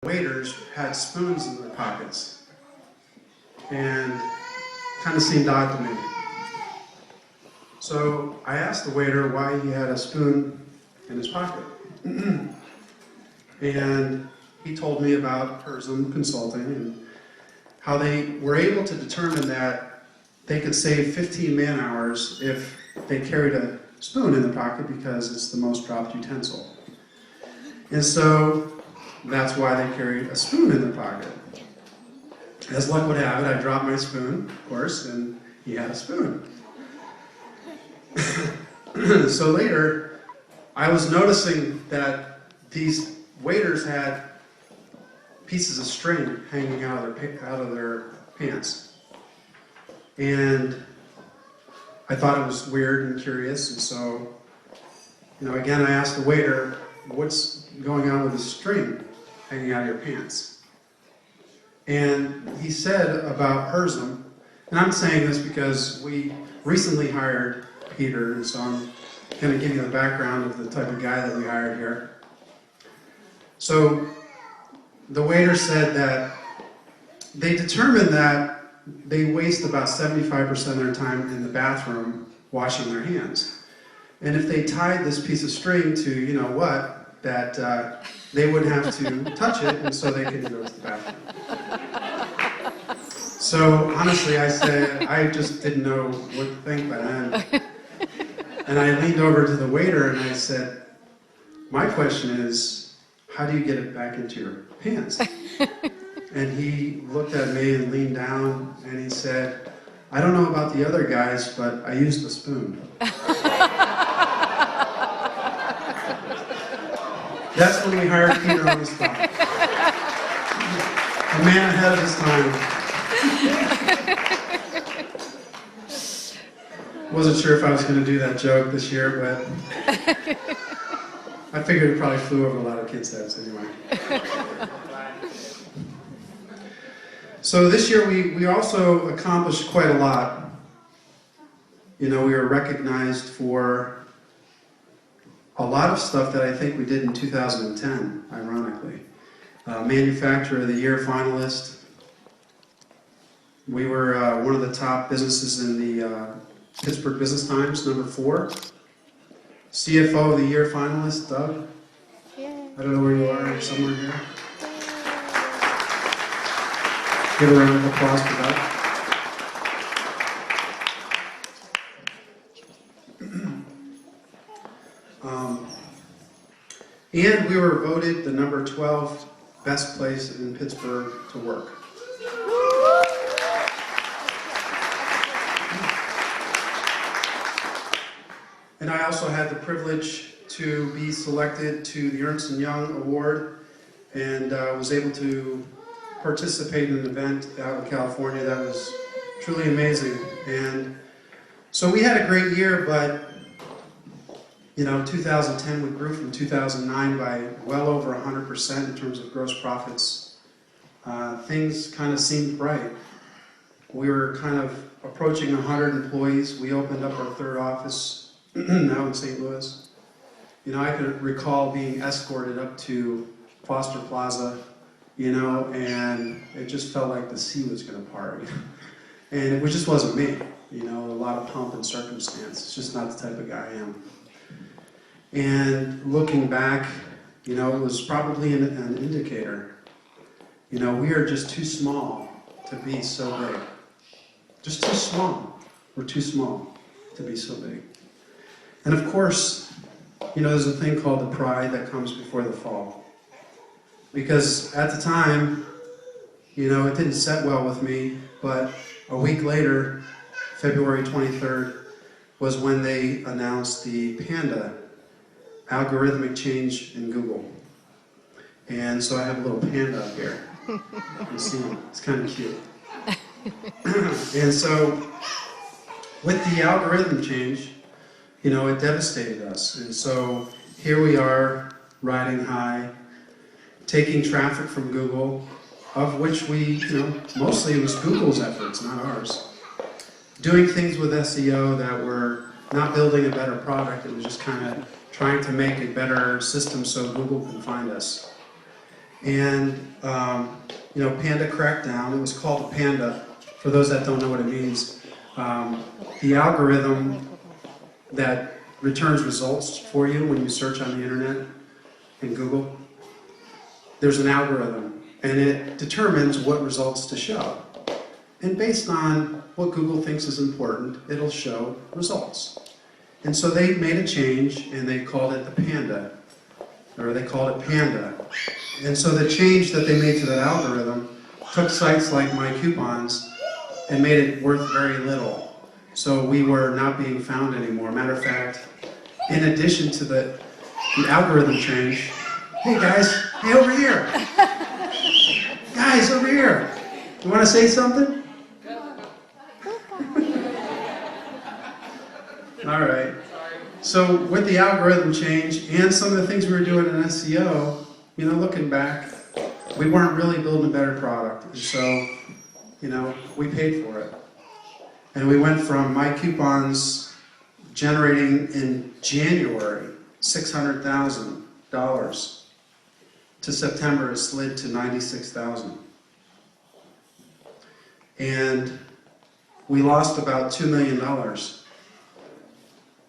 waiters had spoons in their pockets, and kind of seemed odd to me. So I asked the waiter why he had a spoon in his pocket. And he told me about PERSM Consulting and how they were able to determine that they could save 15 man hours if they carried a spoon in their pocket because it's the most dropped utensil. And so that's why they carried a spoon in their pocket. As luck would have it, I dropped my spoon, of course, and he had a spoon. So later, I was noticing that these waiters had pieces of string hanging out of their pants. And I thought it was weird and curious, and so, again, I asked the waiter, what's going on with the string hanging out of your pants? And he said about PERSM, and I'm saying this because we recently hired Peter, and so I'm going to give you the background of the type of guy that we hired here. So the waiter said that they determined that they waste about 75% of their time in the bathroom washing their hands. And if they tied this piece of string to, that they wouldn't have to touch it, and so they could go to the bathroom. So honestly, I said, I just didn't know what to think by then. And I leaned over to the waiter and I said, my question is, how do you get it back into your pants? And he looked at me and leaned down and he said, I don't know about the other guys, but I used a spoon. That's when we hired Peter on the spot. A man ahead of his time. Wasn't sure if I was going to do that joke this year, but I figured it probably flew over a lot of kids' heads anyway. So this year we also accomplished quite a lot. We were recognized for a lot of stuff that I think we did in 2010, ironically. Manufacturer of the Year finalist. We were one of the top businesses in the Pittsburgh Business Times, number 4. CFO of the Year finalist, Doug. Yay. I don't know where you are, you're somewhere here. Give a round of applause for Doug. And we were voted the number 12 best place in Pittsburgh to work. And I also had the privilege to be selected to the Ernst & Young Award and was able to participate in an event out in California that was truly amazing. And so we had a great year, but 2010 we grew from 2009 by well over 100% in terms of gross profits. Things kind of seemed bright. We were kind of approaching 100 employees. We opened up our 3rd office now in St. Louis. I could recall being escorted up to Foster Plaza, and it just felt like the sea was going to part. And it just wasn't me, a lot of pomp and circumstance. It's just not the type of guy I am. And looking back, it was probably an indicator. We are just too small to be so big. Just too small. We're too small to be so big. And of course, there's a thing called the pride that comes before the fall. Because at the time, it didn't set well with me, but a week later, February 23rd, was when they announced the Panda algorithmic change in Google. And so I have a little panda up here. You can see him. It's kind of cute. And so with the algorithm change, it devastated us. And so here we are, riding high, taking traffic from Google, of which we, mostly it was Google's efforts, not ours. Doing things with SEO that were not building a better product, it was just kind of trying to make a better system so Google can find us. And, Panda Crackdown, it was called the Panda. For those that don't know what it means, the algorithm that returns results for you when you search on the internet in Google, there's an algorithm, and it determines what results to show. And based on what Google thinks is important, it'll show results. And so they made a change, and they called it the Panda, or they called it Panda. And so the change that they made to that algorithm took sites like My Coupons and made it worth very little. So we were not being found anymore. Matter of fact, in addition to the algorithm change, hey guys, hey over here. Guys, over here. You want to say something? All right. So with the algorithm change and some of the things we were doing in SEO, looking back, we weren't really building a better product. And so, we paid for it. And we went from My Coupons generating in January $600,000 to September it slid to $96,000. And we lost about $2 million.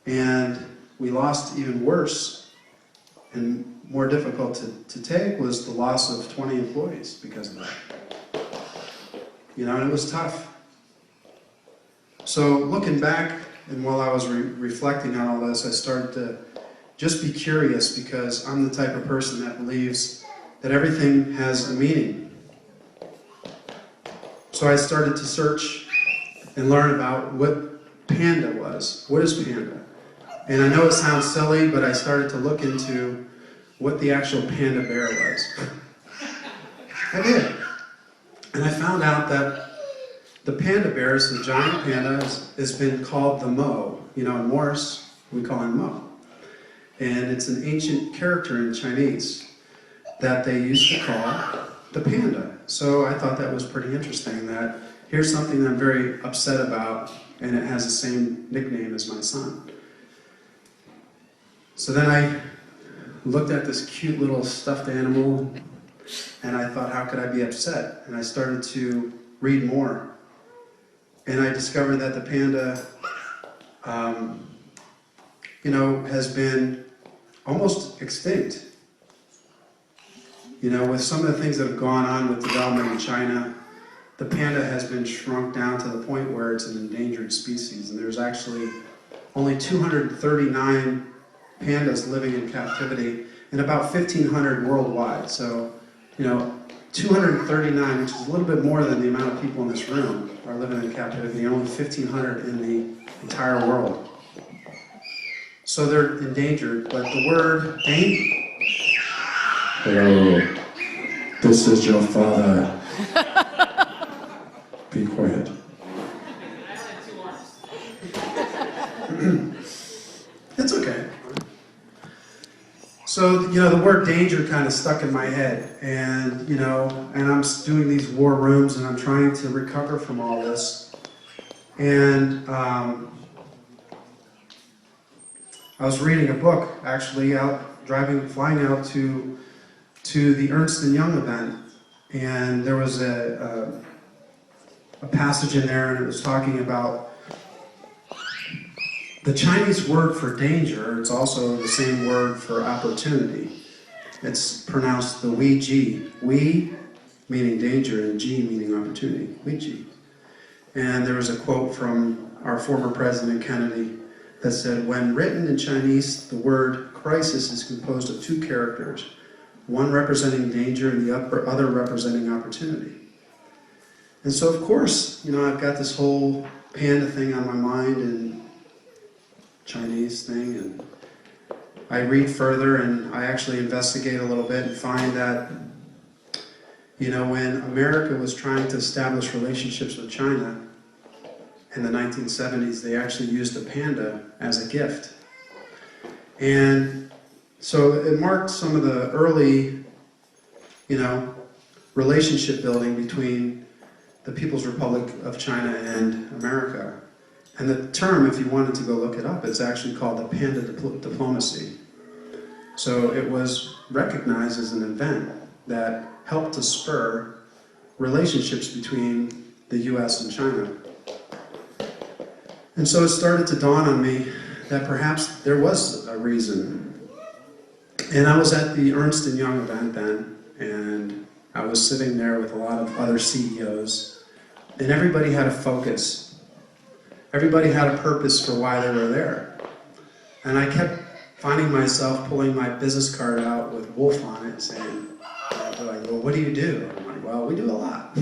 And we lost even worse and more difficult to take was the loss of 20 employees because of that. And it was tough. So looking back, and while I was reflecting on all this, I started to just be curious because I'm the type of person that believes that everything has a meaning. So I started to search and learn about what Panda was. What is Panda? And I know it sounds silly, but I started to look into what the actual panda bear was. I did. And I found out that the panda bears, the giant panda, has been called the Mo. In Morse, we call him Mo. And it's an ancient character in Chinese that they used to call the panda. So I thought that was pretty interesting, that here's something that I'm very upset about, and it has the same nickname as my son. So then I looked at this cute little stuffed animal, and I thought, how could I be upset? And I started to read more. And I discovered that the panda, has been almost extinct. With some of the things that have gone on with development in China, the panda has been shrunk down to the point where it's an endangered species. And there's actually only 239 pandas living in captivity and about 1,500 worldwide. So, 239, which is a little bit more than the amount of people in this room, are living in captivity, only 1,500 in the entire world. So they're endangered, but the word Hello, this is your father. Be quiet. It's okay. So, the word danger kind of stuck in my head, and, and I'm doing these war rooms, and I'm trying to recover from all this. And I was reading a book, actually, flying out to the Ernst & Young event, and there was a passage in there, and it was talking about the Chinese word for danger. It's also the same word for opportunity. It's pronounced the Wei Ji. Wei meaning danger and Ji meaning opportunity. Wei Ji. And there was a quote from our former President Kennedy that said, when written in Chinese, the word crisis is composed of two characters, one representing danger and the other representing opportunity. And so, of course, I've got this whole panda thing on my mind and Chinese thing, and I read further and I actually investigate a little bit and find that, when America was trying to establish relationships with China in the 1970s, they actually used a panda as a gift. And so it marked some of the early, relationship building between the People's Republic of China and America. And the term, if you wanted to go look it up, it's actually called the panda diplomacy. So it was recognized as an event that helped to spur relationships between the US and China. And so it started to dawn on me that perhaps there was a reason. And I was at the Ernst & Young event then, and I was sitting there with a lot of other CEOs, and everybody had a focus. Everybody had a purpose for why they were there. And I kept finding myself pulling my business card out with Wolfe on it, saying, they're like, well, what do you do? I'm like, well, we do a lot.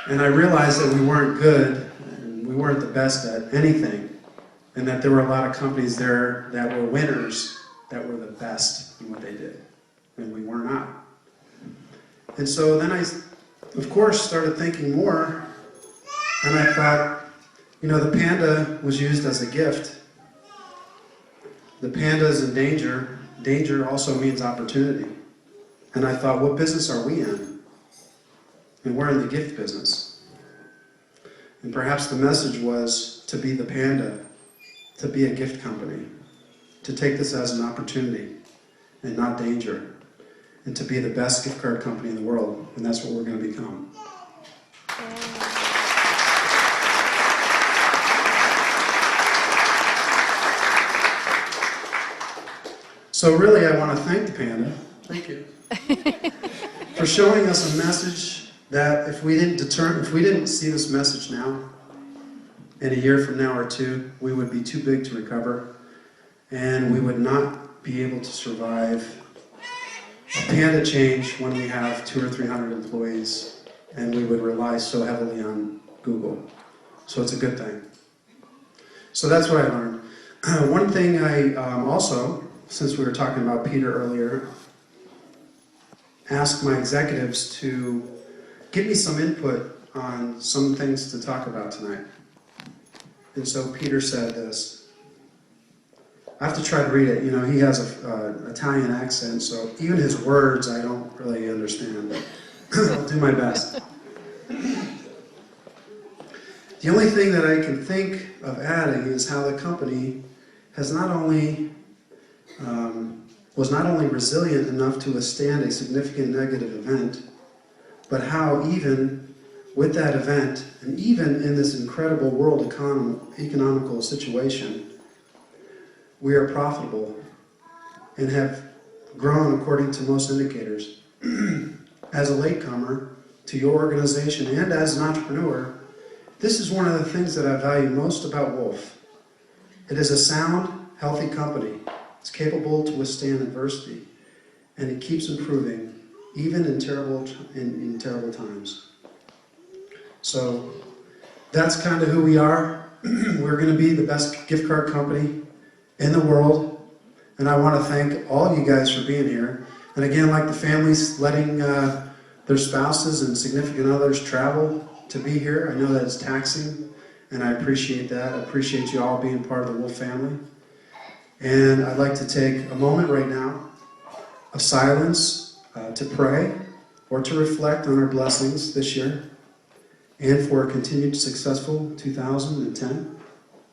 And I realized that we weren't good, and we weren't the best at anything, and that there were a lot of companies there that were winners, that were the best in what they did, and we were not. And so then I, of course, started thinking more, and I thought, you know, the panda was used as a gift. The panda is in danger. Danger also means opportunity. And I thought, what business are we in? And we're in the gift business. And perhaps the message was to be the panda, to be a gift company, to take this as an opportunity and not danger, and to be the best gift card company in the world. And that's what we're going to become. So really, I want to thank the panda. Thank you. For showing us a message that if we didn't see this message now, in a year from now or two, we would be too big to recover, and we would not be able to survive a panda change when we have 200 or 300 employees, and we would rely so heavily on Google. So it's a good thing. So that's what I learned. One thing I also, since we were talking about Peter earlier, asked my executives to give me some input on some things to talk about tonight. And so Peter said this. I have to try to read it. You know, he has an Italian accent, so even his words I don't really understand, but I'll do my best. The only thing that I can think of adding is how the company has was not only resilient enough to withstand a significant negative event, but how even with that event, and even in this incredible world economical situation, we are profitable and have grown according to most indicators. As a latecomer to your organization and as an entrepreneur, this is one of the things that I value most about Wolfe. It is a sound, healthy company. It's capable to withstand adversity, and it keeps improving, even in terrible times. So that's kind of who we are. We're going to be the best gift card company in the world, and I want to thank all of you guys for being here. And again, like the families letting their spouses and significant others travel to be here, I know that it's taxing, and I appreciate that. I appreciate you all being part of the Wolfe family. And I'd like to take a moment right now of silence to pray or to reflect on our blessings this year and for a continued successful 2010.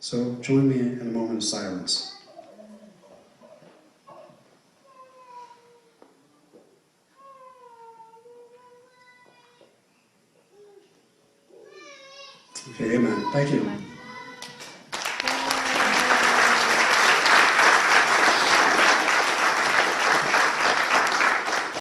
So join me in a moment of silence. Okay, amen. Thank you.